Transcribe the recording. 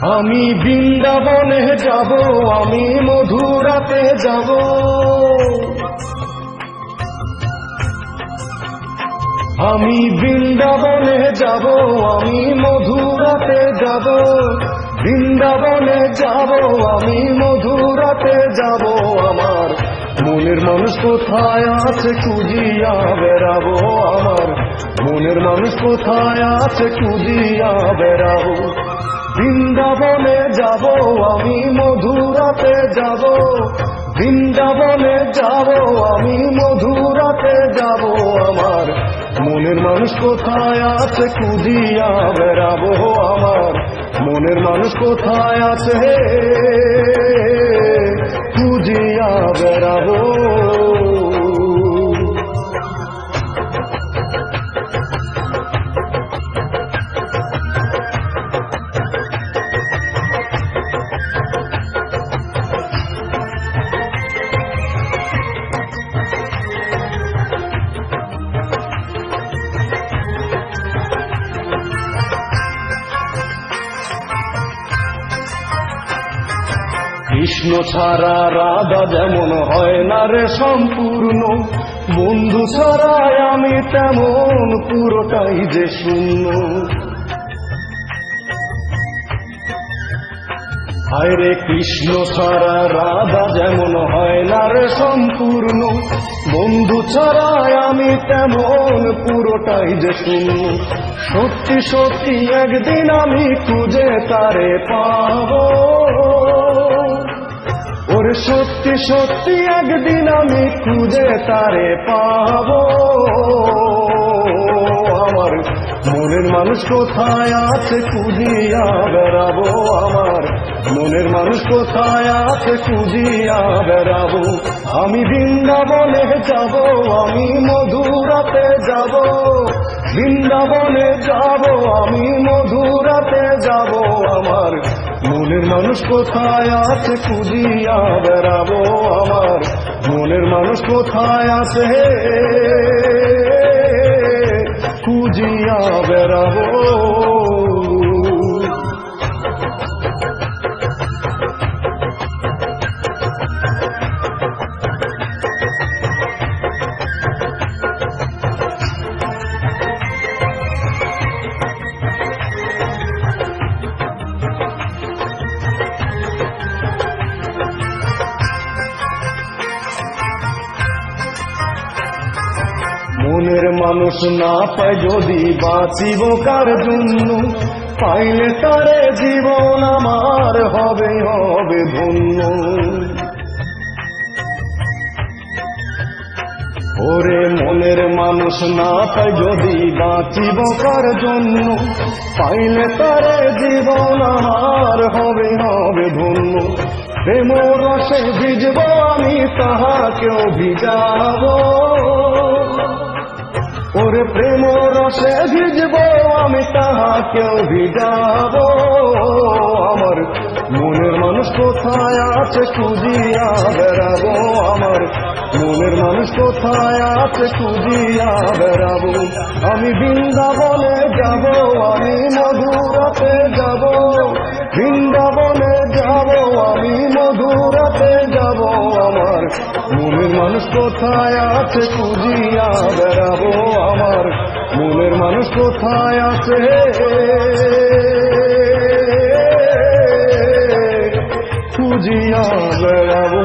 আমি বৃন্দাবনে যাব, আমি মধুরাতে যাব, আমি বৃন্দাবনে যাব, আমি মধুরাতে যাব, বৃন্দাবনে যাব, আমি মধুরাতে যাব। আমার মনের মানুষ কোথায় আছে খুঁজিয়া বেড়াবো, আমার মনের মানুষ কোথায় আছে খুঁজিয়া বেড়াবো। বৃন্দাবনে যাব, আমি মধুরাতে যাব, বৃন্দাবনে যাব, আমি মধুরাতে যাব। আমার মনের মানুষ কোথায় আছে খুঁজিয়া বেড়াবো, আমার মনের মানুষ কোথায় আছে খুঁজিয়া বেড়াবো। কৃষ্ণ ছাড়া রাধা যেমন হয় না রে সম্পূর্ণ, বন্ধু ছাড়াই আমি তেমন পুরোটাই যে শূন্য। হায় রে কৃষ্ণ ছাড়া রাধা যেমন হয় না রে সম্পূর্ণ, বন্ধু ছাড়াই আমি তেমন পুরোটাই যে শূন্য। সত্যি সত্যি একদিন আমি খুঁজে তারে পাবো, ওরে সত্যি সত্যি একদিন আমি খুঁজে তারে পাবো। আমার মনের মানুষ কোথায় আছে খুঁজিয়া বেড়াবো, আমার মনের মানুষ কোথায় আছে খুঁজিয়া বেড়াবো। আমি বৃন্দাবনে যাব, আমি মধুরাতে যাব, বৃন্দাবনে যাব, আমি মধুরাতে যাব। আমার মনের মানুষ কোথায় আছে খুঁজিয়া বেড়াবো, আমার মনের মানুষ কোথায় আছে খুঁজিয়া বেড়াবো। মনের মানুষ না পায় যদি বাঁচিব কার জন্য, পাইলে তারে জীবন আমার হবে হবে ধন্য। ওরে মনের মানুষ না পায় যদি বাঁচিব কার জন্য, পাইলে তারে জীবন আমার হবে হবে ধন্য। প্রেম রসে ভিজব আমি তাহাকেও ভিজাবো, ওরে প্রেম রসে ভিজব আমি তাহাকেও ভিজাবো। আমার মনের মানুষ কোথায় আছে খুঁজিয়া বেড়াবো, আমার মনের মানুষ কোথায় আছে খুঁজিয়া বেড়াবো। আমি বৃন্দাবনে যাব, আমি মধুরাতে যাব, বৃন্দাবনে যাব, আমি মধুরাতে যাব। আমার মনের মানুষ কোথায় আছে খুঁজিয়া বেড়াবো, আমার মনের মানুষ কোথায় আছে খুঁজিয়া বেড়াবো।